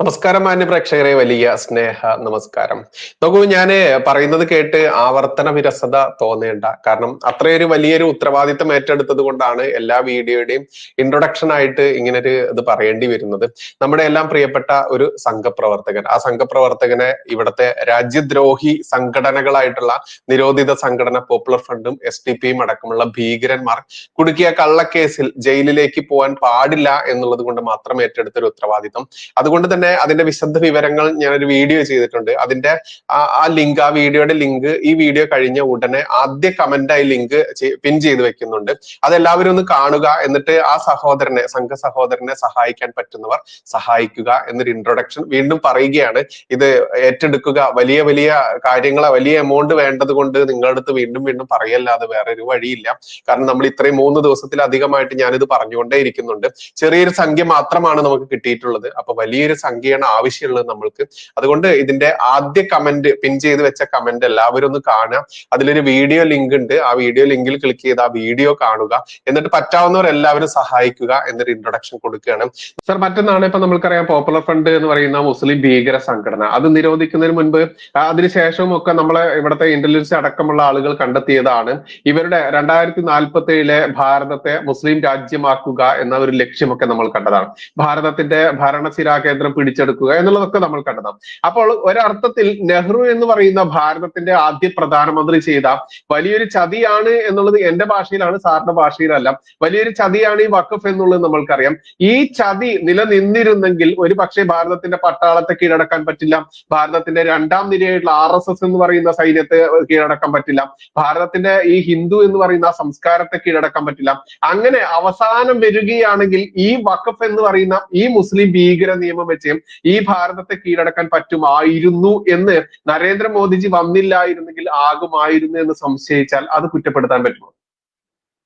നമസ്കാരം മാന്യ പ്രേക്ഷകരെ, വലിയ സ്നേഹ നമസ്കാരം. നോക്കൂ, ഞാന് പറയുന്നത് കേട്ട് ആവർത്തന വിരസത തോന്നേണ്ട. കാരണം അത്രയൊരു വലിയൊരു ഉത്തരവാദിത്തം ഏറ്റെടുത്തത് കൊണ്ടാണ് എല്ലാ വീഡിയോയുടെയും ഇൻട്രൊഡക്ഷൻ ആയിട്ട് ഇങ്ങനൊരു ഇത് പറയേണ്ടി വരുന്നത്. നമ്മുടെ എല്ലാം പ്രിയപ്പെട്ട ഒരു സംഘപ്രവർത്തകൻ, ആ സംഘപ്രവർത്തകനെ ഇവിടുത്തെ രാജ്യദ്രോഹി സംഘടനകളായിട്ടുള്ള നിരോധിത സംഘടന പോപ്പുലർ ഫ്രണ്ടും SDP അടക്കമുള്ള ഭീകരന്മാർ കുടുക്കിയ കള്ളക്കേസിൽ ജയിലിലേക്ക് പോകാൻ പാടില്ല എന്നുള്ളത് കൊണ്ട് മാത്രം ഏറ്റെടുത്ത ഒരു ഉത്തരവാദിത്തം. അതുകൊണ്ട് തന്നെ അതിന്റെ വിശദ വിവരങ്ങൾ ഞാനൊരു വീഡിയോ ചെയ്തിട്ടുണ്ട്. അതിന്റെ ആ ലിങ്ക്, ആ വീഡിയോയുടെ ലിങ്ക് ഈ വീഡിയോ കഴിഞ്ഞ ഉടനെ ആദ്യ കമന്റായി ലിങ്ക് പിൻ ചെയ്ത് വെക്കുന്നുണ്ട്. അതെല്ലാവരും ഒന്ന് കാണുക. എന്നിട്ട് ആ സഹോദരനെ, സംഘ സഹോദരനെ സഹായിക്കാൻ പറ്റുന്നവർ സഹായിക്കുക എന്നൊരു ഇൻട്രൊഡക്ഷൻ വീണ്ടും പറയുകയാണ്. ഇത് ഏറ്റെടുക്കുക. വലിയ വലിയ കാര്യങ്ങളെ, വലിയ എമൗണ്ട് വേണ്ടത് കൊണ്ട് നിങ്ങളുടെ അടുത്ത് വീണ്ടും വീണ്ടും പറയല്ലാതെ വേറെ ഒരു വഴിയില്ല. കാരണം നമ്മൾ ഇത്രയും 3 ദിവസത്തിലധികമായിട്ട് ഞാനിത് പറഞ്ഞുകൊണ്ടേ ഇരിക്കുന്നുണ്ട്. ചെറിയൊരു സംഖ്യ മാത്രമാണ് നമുക്ക് കിട്ടിയിട്ടുള്ളത്. അപ്പൊ വലിയൊരു സംഖ്യയാണ് ആവശ്യമുള്ളത് നമ്മൾക്ക്. അതുകൊണ്ട് ഇതിന്റെ ആദ്യ കമന്റ്, പിൻ ചെയ്ത് വെച്ച കമന്റ് എല്ലാവരും ഒന്ന് കാണുക. അതിലൊരു വീഡിയോ ലിങ്ക് ഉണ്ട്. ആ വീഡിയോ ലിങ്കിൽ ക്ലിക്ക് ചെയ്ത് ആ വീഡിയോ കാണുക. എന്നിട്ട് പറ്റാവുന്നവർ എല്ലാവരും സഹായിക്കുക എന്നൊരു ഇൻട്രൊഡക്ഷൻ കൊടുക്കുകയാണ്. സർ, മറ്റൊന്നാണ്, ഇപ്പൊ നമ്മൾക്കറിയാം പോപ്പുലർ ഫ്രണ്ട് എന്ന് പറയുന്ന മുസ്ലിം ഭീകര സംഘടന. അത് നിരോധിക്കുന്നതിന് മുൻപ് അതിനുശേഷവും ഒക്കെ നമ്മളെ ഇവിടുത്തെ ഇന്റലിജൻസ് അടക്കമുള്ള ആളുകൾ കണ്ടെത്തിയതാണ് ഇവരുടെ 2047 ഭാരതത്തെ മുസ്ലിം രാജ്യമാക്കുക എന്ന ഒരു ലക്ഷ്യമൊക്കെ നമ്മൾ കണ്ടതാണ്. ഭാരതത്തിന്റെ ഭരണസിരാ കേന്ദ്രം പിടിച്ചെടുക്കുക എന്നുള്ളതൊക്കെ നമ്മൾ കണ്ടതാണ്. അപ്പോൾ ഒരർത്ഥത്തിൽ നെഹ്റു എന്ന് പറയുന്ന ഭാരതത്തിന്റെ ആദ്യ പ്രധാനമന്ത്രി ചെയ്ത വലിയൊരു ചതിയാണ് എന്നുള്ളത് എന്റെ ഭാഷയിലാണ്, സാറിന്റെ ഭാഷയിലല്ല. വലിയൊരു ചതിയാണ് ഈ വഖഫ് എന്നുള്ളത് നമ്മൾക്കറിയാം. ഈ ചതി നിലനിന്നിരുന്നെങ്കിൽ ഒരു പക്ഷേ ഭാരതത്തിന്റെ പട്ടാളത്തെ കീഴടക്കാൻ പറ്റില്ല, ഭാരതത്തിന്റെ രണ്ടാം നിരയായിട്ടുള്ള RSS എന്ന് പറയുന്ന സൈന്യത്തെ കീഴടക്കാൻ പറ്റില്ല, ഭാരതത്തിന്റെ ഈ ഹിന്ദു എന്ന് പറയുന്ന സംസ്കാരത്തെ കീഴടക്കാൻ പറ്റില്ല. അങ്ങനെ അവസാനം വരികയാണെങ്കിൽ ഈ വഖഫ് എന്ന് പറയുന്ന ഈ മുസ്ലിം ഭീകര നിയമം വെച്ച് ഈ ഭാരതത്തെ കീഴടക്കാൻ പറ്റുമായിരുന്നു എന്ന് നരേന്ദ്രമോദിജി വന്നില്ലായിരുന്നെങ്കിൽ ആകുമായിരുന്നു എന്ന് സംശയിച്ചാൽ അത് കുറ്റപ്പെടുത്താൻ പറ്റുമോ?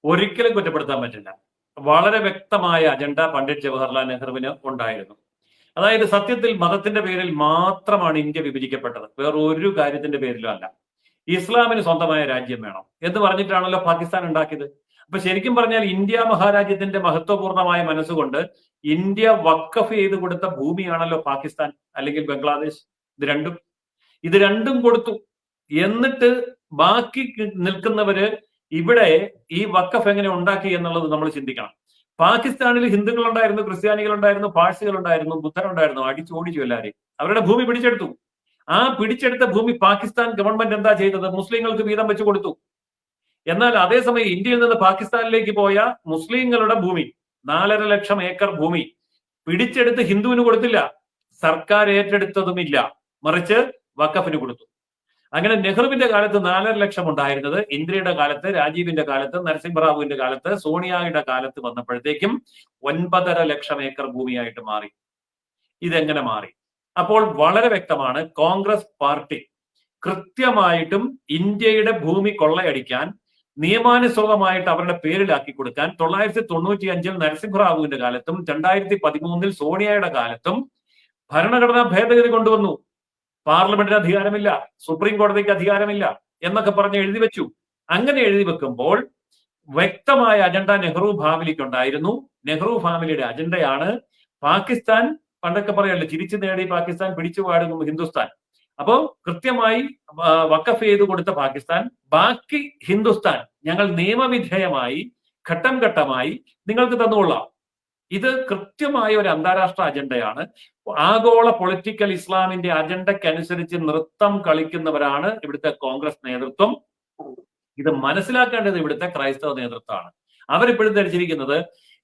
ഒരിക്കലും കുറ്റപ്പെടുത്താൻ പറ്റില്ല. വളരെ വ്യക്തമായ അജണ്ട പണ്ഡിറ്റ് ജവഹർലാൽ നെഹ്റുവിന് ഉണ്ടായിരുന്നു. അതായത് സത്യത്തിൽ മതത്തിന്റെ പേരിൽ മാത്രമാണ് ഇന്ത്യ വിഭജിക്കപ്പെട്ടത്, വേറൊരു കാര്യത്തിന്റെ പേരിലും അല്ല. ഇസ്ലാമിന് സ്വന്തമായ രാജ്യം വേണം എന്ന് പറഞ്ഞിട്ടാണല്ലോ പാകിസ്ഥാൻ ഉണ്ടാക്കിയത്. അപ്പൊ ശരിക്കും പറഞ്ഞാൽ ഇന്ത്യ മഹാരാജ്യത്തിന്റെ മഹത്വപൂർണമായ മനസ്സുകൊണ്ട് ഇന്ത്യ വഖഫ് ചെയ്ത് കൊടുത്ത ഭൂമിയാണല്ലോ പാകിസ്ഥാൻ അല്ലെങ്കിൽ ബംഗ്ലാദേശ്. ഇത് രണ്ടും കൊടുത്തു. എന്നിട്ട് ബാക്കി നിൽക്കുന്നവര് ഇവിടെ ഈ വഖഫ് എങ്ങനെ ഉണ്ടാക്കി എന്നുള്ളത് നമ്മൾ ചിന്തിക്കണം. പാകിസ്ഥാനിൽ ഹിന്ദുക്കൾ ഉണ്ടായിരുന്നു, ക്രിസ്ത്യാനികൾ ഉണ്ടായിരുന്നു, പാഴ്സികൾ ഉണ്ടായിരുന്നു, ബുദ്ധനുണ്ടായിരുന്നു. അടിച്ചോടിച്ചു എല്ലാവരെയും. അവരുടെ ഭൂമി പിടിച്ചെടുത്തു. ആ പിടിച്ചെടുത്ത ഭൂമി പാകിസ്ഥാൻ ഗവൺമെന്റ് എന്താ ചെയ്തത്? മുസ്ലിങ്ങൾക്ക് വീതം വെച്ച് കൊടുത്തു. എന്നാൽ അതേസമയം ഇന്ത്യയിൽ നിന്ന് പാകിസ്ഥാനിലേക്ക് പോയ മുസ്ലിങ്ങളുടെ ഭൂമി, 4.5 ലക്ഷം ഏക്കർ ഭൂമി പിടിച്ചെടുത്ത് ഹിന്ദുവിന് കൊടുത്തില്ല, സർക്കാർ ഏറ്റെടുത്തതുമില്ല, മറിച്ച് വഖഫിന് കൊടുത്തു. അങ്ങനെ നെഹ്റുവിന്റെ കാലത്ത് 4.5 ലക്ഷം ഉണ്ടായിരുന്നത് ഇന്ദിരയുടെ കാലത്ത്, രാജീവിന്റെ കാലത്ത്, നരസിംഹറാവുവിന്റെ കാലത്ത്, സോണിയയുടെ കാലത്ത് വന്നപ്പോഴത്തേക്കും 9.5 ലക്ഷം ഏക്കർ ഭൂമിയായിട്ട് മാറി. ഇതെങ്ങനെ മാറി? അപ്പോൾ വളരെ വ്യക്തമാണ്, കോൺഗ്രസ് പാർട്ടി കൃത്യമായിട്ടും ഇന്ത്യയുടെ ഭൂമി കൊള്ളയടിക്കാൻ, നിയമാനുസൃതമായിട്ട് അവരുടെ പേരിലാക്കി കൊടുക്കാൻ 995 നരസിംഹറാവുവിന്റെ കാലത്തും 2013 സോണിയയുടെ കാലത്തും ഭരണഘടനാ ഭേദഗതി കൊണ്ടുവന്നു. പാർലമെന്റിന് അധികാരമില്ല, സുപ്രീം കോടതിക്ക് അധികാരമില്ല എന്നൊക്കെ പറഞ്ഞ് എഴുതി വെച്ചു. അങ്ങനെ എഴുതി വെക്കുമ്പോൾ വ്യക്തമായ അജണ്ട നെഹ്റു ഫാമിലിക്ക് ഉണ്ടായിരുന്നു. നെഹ്റു ഫാമിലിയുടെ അജണ്ടയാണ് പാകിസ്ഥാൻ, പണ്ടൊക്കെ പറയല്ലോ ചിരിച്ചു നേടി പാകിസ്ഥാൻ പിടിച്ചു പാടുന്നു ഹിന്ദുസ്ഥാൻ. അപ്പോ കൃത്യമായി വഖഫ് ചെയ്ത് കൊടുത്ത പാകിസ്ഥാൻ, ബാക്കി ഹിന്ദുസ്ഥാൻ ഞങ്ങൾ നിയമവിധേയമായി ഘട്ടം ഘട്ടമായി നിങ്ങൾക്ക് തന്നുകൊള്ളാം. ഇത് കൃത്യമായ ഒരു അന്താരാഷ്ട്ര അജണ്ടയാണ്. ആഗോള പൊളിറ്റിക്കൽ ഇസ്ലാമിന്റെ അജണ്ടയ്ക്കനുസരിച്ച് നൃത്തം കളിക്കുന്നവരാണ് ഇവിടുത്തെ കോൺഗ്രസ് നേതൃത്വം. ഇത് മനസ്സിലാക്കേണ്ടത് ഇവിടുത്തെ ക്രൈസ്തവ നേതൃത്വമാണ്. അവരിപ്പോഴും ധരിച്ചിരിക്കുന്നത്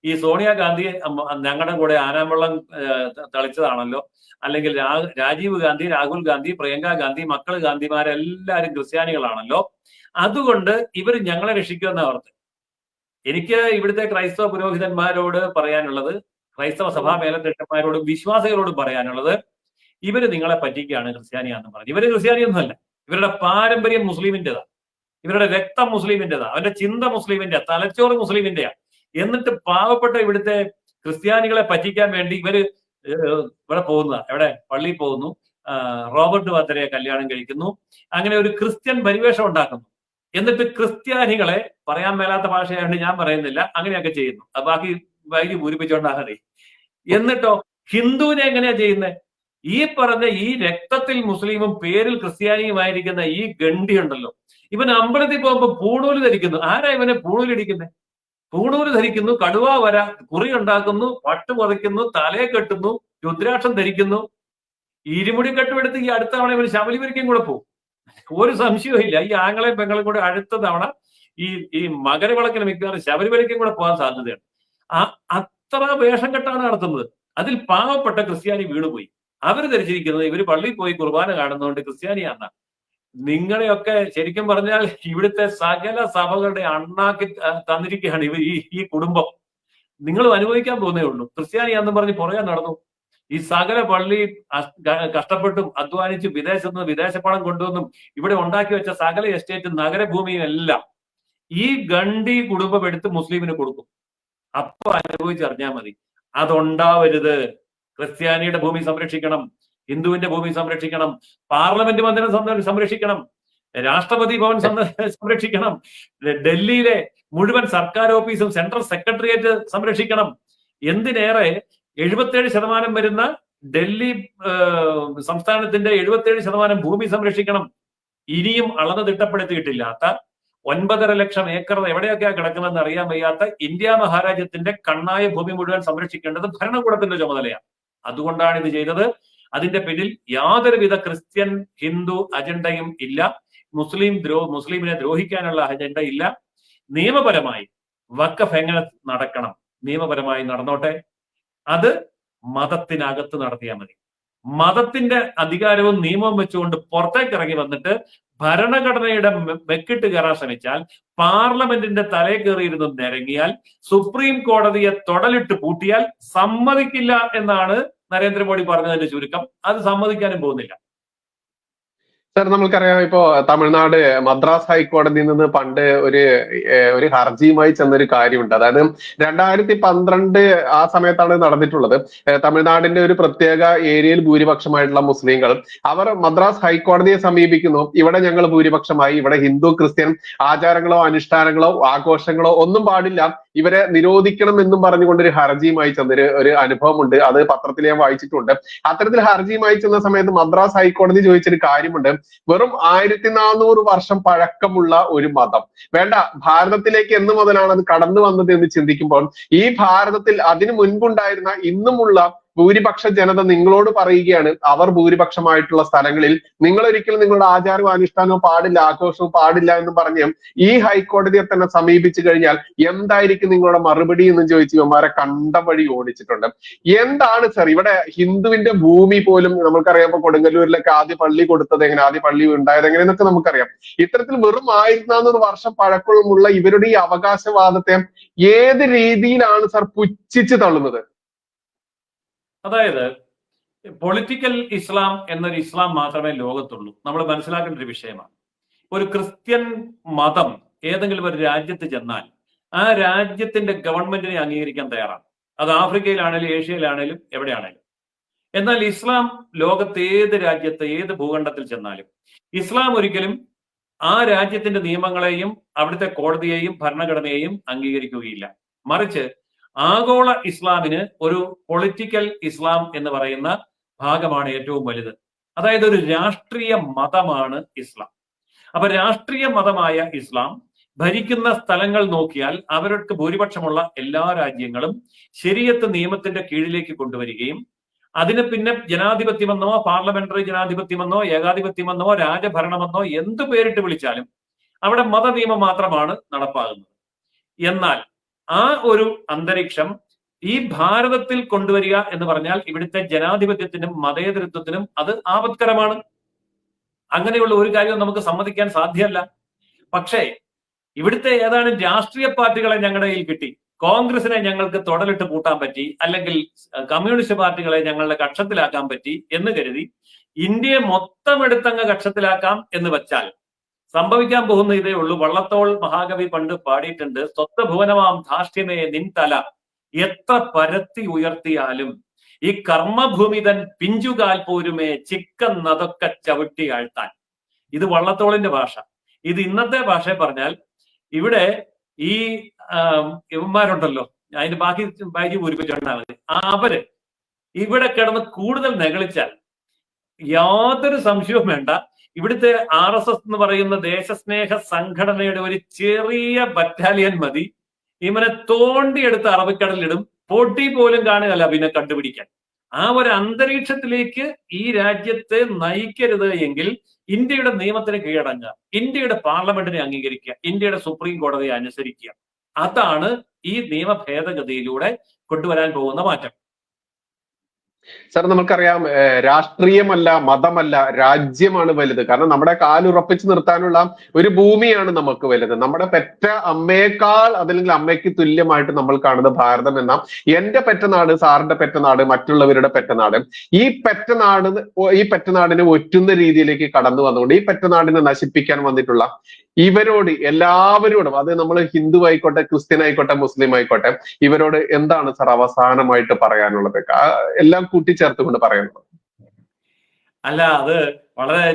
ഈ സോണിയാഗാന്ധി ഞങ്ങളുടെ കൂടെ ആനാമ്പള്ളം തളിച്ചതാണല്ലോ, അല്ലെങ്കിൽ രാജീവ് ഗാന്ധി, രാഹുൽ ഗാന്ധി, പ്രിയങ്ക ഗാന്ധി, മക്കൾ ഗാന്ധിമാരെല്ലാവരും ക്രിസ്ത്യാനികളാണല്ലോ, അതുകൊണ്ട് ഇവർ ഞങ്ങളെ രക്ഷിക്കുമെന്ന ഓർത്ത്. എനിക്ക് ഇവിടുത്തെ ക്രൈസ്തവ പുരോഹിതന്മാരോട് പറയാനുള്ളത്, ക്രൈസ്തവ സഭാ മേലധ്യക്ഷന്മാരോടും വിശ്വാസികളോടും പറയാനുള്ളത്, ഇവര് നിങ്ങളെ പറ്റിക്കുകയാണ് ക്രിസ്ത്യാനിയാണെന്ന് പറഞ്ഞു. ഇവര് ക്രിസ്ത്യാനിയൊന്നുമല്ല, ഇവരുടെ പാരമ്പര്യം മുസ്ലിമിൻ്റെതാ, ഇവരുടെ രക്തം മുസ്ലിമിൻ്റെതാ, അവരുടെ ചിന്ത മുസ്ലിമിന്റെ, തലച്ചോറ് മുസ്ലിമിന്റെയാ. എന്നിട്ട് പാവപ്പെട്ട ഇവിടുത്തെ ക്രിസ്ത്യാനികളെ പറ്റിക്കാൻ വേണ്ടി ഇവര് ഇവിടെ പോകുന്നതാ, എവിടെ പള്ളിയിൽ പോകുന്നു, റോബർട്ട് വാദ്രയെ കല്യാണം കഴിക്കുന്നു, അങ്ങനെ ഒരു ക്രിസ്ത്യൻ പരിവേഷം ഉണ്ടാക്കുന്നു. എന്നിട്ട് ക്രിസ്ത്യാനികളെ, പറയാൻ മേലാത്ത ഭാഷയായതുകൊണ്ട് ഞാൻ പറയുന്നില്ല, അങ്ങനെയൊക്കെ ചെയ്യുന്നു. അത് ബാക്കി പൂരിപ്പിച്ചുകൊണ്ടാണ്. എന്നിട്ടോ ഹിന്ദുവിനെ എങ്ങനെയാ ചെയ്യുന്നത്? ഈ പറഞ്ഞ ഈ രക്തത്തിൽ മുസ്ലിമും പേരിൽ ക്രിസ്ത്യാനിയുമായിരിക്കുന്ന ഈ ഗണ്ടി ഉണ്ടല്ലോ, ഇവൻ അമ്പലത്തിൽ പോകുമ്പോ പൂണൂല് ധരിക്കുന്നു. ആരാ ഇവനെ പൂണൂലിടിക്കുന്നത്? പൂണൂല് ധരിക്കുന്നു, കടുവ വര, കുറി ഉണ്ടാക്കുന്നു, പട്ട് പറിക്കുന്നു, തലയെ കെട്ടുന്നു, രുദ്രാക്ഷം ധരിക്കുന്നു, ഇരുമുടി കെട്ടുമെടുത്ത് ഈ അടുത്ത തവണ ഇവർ ശബരിമലയ്ക്കും കൂടെ പോകും. ഒരു സംശയവും ഇല്ല. ഈ ആങ്ങളെയും പെങ്ങളും കൂടെ അടുത്ത തവണ ഈ മകരവിളക്കിന് മിക്കവാറും ശബരിമലയ്ക്കും കൂടെ പോകാൻ സാധ്യതയാണ്. അത്ര വേഷം കെട്ടാണ് നടത്തുന്നത്. അതിൽ പാവപ്പെട്ട ക്രിസ്ത്യാനി വീണുപോയി. അവർ ധരിച്ചിരിക്കുന്നത് ഇവര് പള്ളിയിൽ പോയി കുർബാന കാണുന്നതുകൊണ്ട് ക്രിസ്ത്യാനിയാണ്. നിങ്ങളെയൊക്കെ ശരിക്കും പറഞ്ഞാൽ ഇവിടുത്തെ സകല സഭകളുടെ അണ്ണാക്കി തന്നിരിക്കുകയാണ് ഇവർ ഈ കുടുംബം. നിങ്ങളും അനുഭവിക്കാൻ പോകുന്നേ ഉള്ളൂ. ക്രിസ്ത്യാനിയാണെന്ന് പറഞ്ഞ് പുറകെ നടന്നു. ഈ സകല പള്ളി കഷ്ടപ്പെട്ടും അധ്വാനിച്ചും വിദേശത്ത് നിന്ന് വിദേശ പണം കൊണ്ടുവന്നും ഇവിടെ ഉണ്ടാക്കി വെച്ച സകല എസ്റ്റേറ്റും നഗരഭൂമിയും എല്ലാം ഈ ഗണ്ടി കുടുംബം എടുത്ത് മുസ്ലിമിന് കൊടുക്കും. അപ്പൊ അനുഭവിച്ചറിഞ്ഞാൽ മതി. അതുണ്ടാവരുത്. ക്രിസ്ത്യാനിയുടെ ഭൂമി സംരക്ഷിക്കണം, ഹിന്ദുവിന്റെ ഭൂമി സംരക്ഷിക്കണം, പാർലമെന്റ് മന്ദിരം സംരക്ഷിക്കണം, രാഷ്ട്രപതി ഭവൻ സംരക്ഷിക്കണം, ഡൽഹിയിലെ മുഴുവൻ സർക്കാർ ഓഫീസും സെൻട്രൽ സെക്രട്ടേറിയറ്റ് സംരക്ഷിക്കണം. എന്തിനേറെ 77% വരുന്ന ഡൽഹി സംസ്ഥാനത്തിന്റെ 77% ഭൂമി സംരക്ഷിക്കണം. ഇനിയും അളന്ന് തിട്ടപ്പെടുത്തിയിട്ടില്ലാത്ത 9.5 ലക്ഷം ഏക്കർ എവിടെയൊക്കെയാ കിടക്കുന്നതെന്ന് അറിയാൻ വയ്യാത്ത ഇന്ത്യ മഹാരാജ്യത്തിന്റെ കണ്ണായ ഭൂമി മുഴുവൻ സംരക്ഷിക്കേണ്ടത് ഭരണകൂടത്തിന്റെ ചുമതലയാണ്. അതുകൊണ്ടാണ് ഇത് ചെയ്തത്. അതിന്റെ പിന്നിൽ യാതൊരുവിധ ക്രിസ്ത്യൻ ഹിന്ദു അജണ്ടയും ഇല്ല. മുസ്ലിമിനെ ദ്രോഹിക്കാനുള്ള അജണ്ട ഇല്ല. നിയമപരമായി വഖഫ് എങ്ങനെ നടക്കണം, നിയമപരമായി നടന്നോട്ടെ. അത് മതത്തിനകത്ത് നടത്തിയാൽ മതി. മതത്തിന്റെ അധികാരവും നിയമവും വെച്ചുകൊണ്ട് പുറത്തേക്ക് ഇറങ്ങി വന്നിട്ട് ഭരണഘടനയുടെ വെക്കിട്ട് കയറാൻ ശ്രമിച്ചാൽ, പാർലമെന്റിന്റെ തലയിൽ കയറിയിരുന്ന് നിരങ്ങിയാൽ, സുപ്രീം കോടതിയെ തൊടലിട്ട് പൂട്ടിയാൽ സമ്മതിക്കില്ല എന്നാണ് നരേന്ദ്രമോദി പറഞ്ഞതിന്റെ ചുരുക്കം. അത് സമ്മതിക്കാനും പോകുന്നില്ല. സർ, നമ്മൾക്കറിയാം, ഇപ്പോ തമിഴ്നാട് മദ്രാസ് ഹൈക്കോടതിയിൽ നിന്ന് പണ്ട് ഒരു ഹർജിയുമായി ചെന്നൊരു കാര്യമുണ്ട്. അതായത് 2012 ആ സമയത്താണ് നടന്നിട്ടുള്ളത്. തമിഴ്നാടിന്റെ ഒരു പ്രത്യേക ഏരിയയിൽ ഭൂരിപക്ഷമായിട്ടുള്ള മുസ്ലിങ്ങൾ അവർ മദ്രാസ് ഹൈക്കോടതിയെ സമീപിക്കുന്നു. ഇവിടെ ഞങ്ങൾ ഭൂരിപക്ഷമായി, ഇവിടെ ഹിന്ദു ക്രിസ്ത്യൻ ആചാരങ്ങളോ അനുഷ്ഠാനങ്ങളോ ആഘോഷങ്ങളോ ഒന്നും പാടില്ല, ഇവരെ നിരോധിക്കണം എന്നും പറഞ്ഞുകൊണ്ട് ഒരു ഹർജിയുമായി ചെന്നൊരു അനുഭവമുണ്ട്. അത് പത്രത്തിൽ ഞാൻ വായിച്ചിട്ടുണ്ട്. അത്തരത്തിൽ ഹർജിയുമായി ചെന്ന സമയത്ത് മദ്രാസ് ഹൈക്കോടതി ചോദിച്ചൊരു കാര്യമുണ്ട്. വെറും 1400 വർഷം പഴക്കമുള്ള ഒരു മതം വേണ്ട, ഭാരതത്തിലേക്ക് എന്ന് മുതലാണ് അത് കടന്നു വന്നത് എന്ന് ചിന്തിക്കുമ്പോൾ ഈ ഭാരതത്തിൽ അതിനു മുൻപുണ്ടായിരുന്ന ഇന്നുമുള്ള ഭൂരിപക്ഷ ജനത നിങ്ങളോട് പറയുകയാണ്, അവർ ഭൂരിപക്ഷമായിട്ടുള്ള സ്ഥലങ്ങളിൽ നിങ്ങൾ ഒരിക്കലും നിങ്ങളുടെ ആചാരവും അനുഷ്ഠാനവും പാടില്ല, ആഘോഷവും പാടില്ല എന്ന് പറഞ്ഞ് ഈ ഹൈക്കോടതിയെ തന്നെ സമീപിച്ചു കഴിഞ്ഞാൽ എന്തായിരിക്കും നിങ്ങളുടെ മറുപടി എന്ന് ചോദിച്ച് ഇവന്മാരെ കണ്ട വഴി ഓടിച്ചിട്ടുണ്ട്. എന്താണ് സർ ഇവിടെ ഹിന്ദുവിന്റെ ഭൂമി പോലും നമുക്കറിയാം. ഇപ്പൊ കൊടുങ്ങല്ലൂരിലൊക്കെ ആദ്യ പള്ളി കൊടുത്തത് എങ്ങനെ, ആദ്യ പള്ളി ഉണ്ടായത് എങ്ങനെയെന്നൊക്കെ നമുക്കറിയാം. ഇത്തരത്തിൽ വെറും 1400 വർഷം പഴക്കമുള്ള ഇവരുടെ ഈ അവകാശവാദത്തെ ഏത് രീതിയിലാണ് സർ പുച്ഛിച്ച് തള്ളുന്നത്? അതായത് പൊളിറ്റിക്കൽ ഇസ്ലാം എന്നൊരു ഇസ്ലാം മാത്രമേ ലോകത്തുള്ളൂ. നമ്മൾ മനസ്സിലാക്കേണ്ട ഒരു വിഷയമാണ്. ഒരു ക്രിസ്ത്യൻ മതം ഏതെങ്കിലും ഒരു രാജ്യത്ത് ചെന്നാൽ ആ രാജ്യത്തിന്റെ ഗവൺമെന്റിനെ അംഗീകരിക്കാൻ തയ്യാറാണ്. അത് ആഫ്രിക്കയിലാണേലും ഏഷ്യയിലാണേലും എവിടെയാണേലും. എന്നാൽ ഇസ്ലാം ലോകത്ത് ഏത് രാജ്യത്ത് ഏത് ഭൂഖണ്ഡത്തിൽ ചെന്നാലും ഇസ്ലാം ഒരിക്കലും ആ രാജ്യത്തിന്റെ നിയമങ്ങളെയും അവിടുത്തെ കോടതിയെയും ഭരണഘടനയെയും അംഗീകരിക്കുകയില്ല. മറിച്ച് ആഗോള ഇസ്ലാമിന് ഒരു പൊളിറ്റിക്കൽ ഇസ്ലാം എന്ന് പറയുന്ന ഭാഗമാണ് ഏറ്റവും വലുത്. അതായത് ഒരു രാഷ്ട്രീയ മതമാണ് ഇസ്ലാം. അപ്പൊ രാഷ്ട്രീയ മതമായ ഇസ്ലാം ഭരിക്കുന്ന സ്ഥലങ്ങൾ നോക്കിയാൽ അവർക്ക് ഭൂരിപക്ഷമുള്ള എല്ലാ രാജ്യങ്ങളും ശരീഅത്ത് നിയമത്തിന്റെ കീഴിലേക്ക് കൊണ്ടുവരികയും അതിന് പിന്നെ ജനാധിപത്യമെന്നോ പാർലമെന്ററി ജനാധിപത്യമെന്നോ ഏകാധിപത്യമെന്നോ രാജഭരണമെന്നോ എന്ത് പേരിട്ട് വിളിച്ചാലും അവിടെ മതനിയമം മാത്രമാണ് നടപ്പാകുന്നത്. എന്നാൽ ആ ഒരു അന്തരീക്ഷം ഈ ഭാരതത്തിൽ കൊണ്ടുവരിക എന്ന് പറഞ്ഞാൽ ഇവിടുത്തെ ജനാധിപത്യത്തിനും മതേതരത്വത്തിനും അത് ആപത്കരമാണ്. അങ്ങനെയുള്ള ഒരു കാര്യം നമുക്ക് സമ്മതിക്കാൻ സാധ്യമല്ല. പക്ഷേ ഇവിടുത്തെ ഏതാനും രാഷ്ട്രീയ പാർട്ടികളെ ഞങ്ങളുടെ കയ്യിൽ കിട്ടി, കോൺഗ്രസിനെ ഞങ്ങൾക്ക് തൊടലിട്ട് പൂട്ടാൻ പറ്റി, അല്ലെങ്കിൽ കമ്മ്യൂണിസ്റ്റ് പാർട്ടികളെ ഞങ്ങളുടെ കക്ഷത്തിലാക്കാൻ പറ്റി എന്ന് കരുതി ഇന്ത്യയെ മൊത്തം എടുത്തങ്ങ് കക്ഷത്തിലാക്കാം എന്ന് വെച്ചാൽ സംഭവിക്കാൻ പോകുന്ന ഇതേ ഉള്ളൂ. വള്ളത്തോൾ മഹാകവി പണ്ട് പാടിയിട്ടുണ്ട്, സ്വത്വഭുവനമാം ധാർഷ്ട്യമേ നിൻ തല എത്ര പരത്തി ഉയർത്തിയാലും ഈ കർമ്മഭൂമിതൻ പിഞ്ചുകാൽ പോരുമേ ചിക്കന്നതൊക്കെ ചവിട്ടി ആഴ്ത്താൻ. ഇത് വള്ളത്തോളിന്റെ ഭാഷ. ഇത് ഇന്നത്തെ ഭാഷയെ പറഞ്ഞാൽ ഇവിടെ ഈ ഇവന്മാരുണ്ടല്ലോ, അതിന്റെ ബാക്കി പൂരിപ്പിച്ചാൽ മതി, അവര് ഇവിടെ കിടന്ന് കൂടുതൽ നെകളിച്ചാൽ യാതൊരു സംശയവും വേണ്ട, ഇവിടുത്തെ RSS എന്ന് പറയുന്ന ദേശസ്നേഹ സംഘടനയുടെ ഒരു ചെറിയ ബറ്റാലിയൻ മതി ഇവനെ തോണ്ടിയെടുത്ത് അറബിക്കടലിലിടും. പൊടി പോലും കാണുകയല്ല പിന്നെ കണ്ടുപിടിക്കാൻ. ആ ഒരു അന്തരീക്ഷത്തിലേക്ക് ഈ രാജ്യത്തെ നയിക്കരുത് എങ്കിൽ ഇന്ത്യയുടെ നിയമത്തിന് കീഴടങ്ങുക, ഇന്ത്യയുടെ പാർലമെന്റിനെ അംഗീകരിക്കുക, ഇന്ത്യയുടെ സുപ്രീം കോടതിയെ അനുസരിക്കുക. അതാണ് ഈ നിയമ ഭേദഗതിയിലൂടെ കൊണ്ടുവരാൻ പോകുന്ന മാറ്റം. സർ, നമുക്കറിയാം രാഷ്ട്രീയമല്ല, മതമല്ല, രാജ്യമാണ് വലുത്. കാരണം നമ്മുടെ കാലുറപ്പിച്ചു നിർത്താനുള്ള ഒരു ഭൂമിയാണ് നമുക്ക് വലുത്. നമ്മുടെ പെറ്റ അമ്മയേക്കാൾ അതല്ലെങ്കിൽ അമ്മയ്ക്ക് തുല്യമായിട്ട് നമ്മൾ കാണുന്നത് ഭാരതം എന്ന എന്റെ പെറ്റനാട്, സാറിന്റെ പെറ്റനാട്, മറ്റുള്ളവരുടെ പെറ്റനാട്. ഈ പെറ്റനാടിനെ ഒറ്റുന്ന രീതിയിലേക്ക് കടന്നു വന്നുകൊണ്ട് ഈ പെറ്റനാടിനെ നശിപ്പിക്കാൻ വന്നിട്ടുള്ള ഇവരോട് എല്ലാവരോടും, അത് നമ്മൾ ഹിന്ദു ആയിക്കോട്ടെ, ക്രിസ്ത്യൻ ആയിക്കോട്ടെ, മുസ്ലിം ആയിക്കോട്ടെ, ഇവരോട് എന്താണ് സർ അവസാനമായിട്ട് പറയാനുള്ളത്? എല്ലാം കൂട്ടിച്ചേർത്തുകൊണ്ട് പറയാനുള്ളത്. അല്ല, അത് വളരെ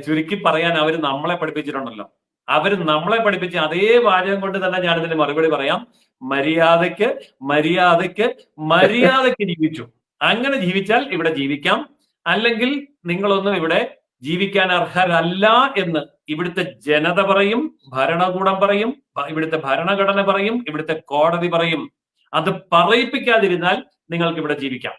ചുരുക്കി പറയാൻ അവര് നമ്മളെ പഠിപ്പിച്ചിട്ടുണ്ടല്ലോ. അവര് നമ്മളെ പഠിപ്പിച്ച അതേ വാചകം കൊണ്ട് തന്നെ ഞാനിതിന് മറുപടി പറയാം. മര്യാദയ്ക്ക് മര്യാദയ്ക്ക് മര്യാദയ്ക്ക് ജീവിച്ചു. അങ്ങനെ ജീവിച്ചാൽ ഇവിടെ ജീവിക്കാം, അല്ലെങ്കിൽ നിങ്ങളൊന്നും ഇവിടെ ജീവിക്കാൻ അർഹരല്ല എന്ന് ഇവിടുത്തെ ജനത പറയും, ഭരണകൂടം പറയും, ഇവിടുത്തെ ഭരണഘടന പറയും, ഇവിടുത്തെ കോടതി പറയും. അത് പറയിപ്പിക്കാതിരുന്നാൽ നിങ്ങൾക്ക് ഇവിടെ ജീവിക്കാം.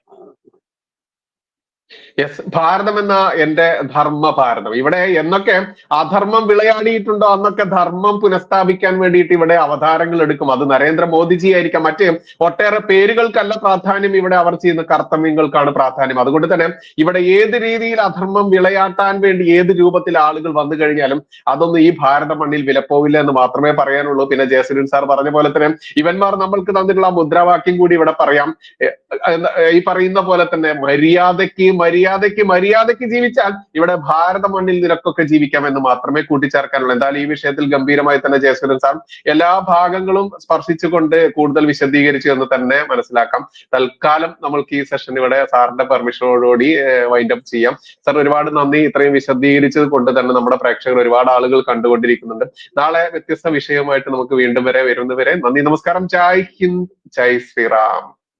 യെസ്, ഭാരതം എന്ന എന്റെ ധർമ്മ ഭാരതം. ഇവിടെ എന്നൊക്കെ അധർമ്മം വിളയാടിയിട്ടുണ്ടോ അന്നൊക്കെ ധർമ്മം പുനഃസ്ഥാപിക്കാൻ വേണ്ടിയിട്ട് ഇവിടെ അവതാരങ്ങൾ എടുക്കും. അത് നരേന്ദ്രമോദിജി ആയിരിക്കാം, മറ്റേ ഒട്ടേറെ പേരുകൾക്കല്ല പ്രാധാന്യം, ഇവിടെ അവർ ചെയ്യുന്ന കർത്തവ്യങ്ങൾക്കാണ് പ്രാധാന്യം. അതുകൊണ്ട് തന്നെ ഇവിടെ ഏത് രീതിയിൽ അധർമ്മം വിളയാട്ടാൻ വേണ്ടി ഏത് രൂപത്തിൽ ആളുകൾ വന്നു കഴിഞ്ഞാലും അതൊന്നും ഈ ഭാരത മണ്ണിൽ വിലപ്പോവില്ല എന്ന് മാത്രമേ പറയാനുള്ളൂ. പിന്നെ ജയസുരൻ സാർ പറഞ്ഞ പോലെ തന്നെ ഇവന്മാർ നമ്മൾക്ക് തന്നിട്ടുള്ള മുദ്രാവാക്യം കൂടി ഇവിടെ പറയാം. ഈ പറയുന്ന പോലെ തന്നെ മര്യാദയ്ക്ക് ജീവിച്ചാൽ ഇവിടെ ഭാരത മണ്ണിൽ നിനക്കൊക്കെ ജീവിക്കാമെന്ന് മാത്രമേ കൂട്ടിച്ചേർക്കാനുള്ളൂ. എന്തായാലും ഈ വിഷയത്തിൽ ഗംഭീരമായി തന്നെ ജയസുരൻ സാർ എല്ലാ ഭാഗങ്ങളും സ്പർശിച്ചുകൊണ്ട് കൂടുതൽ വിശദീകരിച്ചു എന്ന് തന്നെ മനസ്സിലാക്കാം. തൽക്കാലം നമ്മൾക്ക് ഈ സെഷൻ ഇവിടെ സാറിന്റെ പെർമിഷനോടുകൂടി വൈൻഡ് അപ്പ് ചെയ്യാം. സാർ, ഒരുപാട് നന്ദി. ഇത്രയും വിശദീകരിച്ചത് കൊണ്ട് തന്നെ നമ്മുടെ പ്രേക്ഷകർ ഒരുപാട് ആളുകൾ കണ്ടുകൊണ്ടിരിക്കുന്നുണ്ട്. നാളെ വ്യത്യസ്ത വിഷയവുമായിട്ട് നമുക്ക് വീണ്ടും വരുന്നവരെ നന്ദി, നമസ്കാരം. ജയ് ഹിന്ദ്, ജയ് ശ്രീറാം.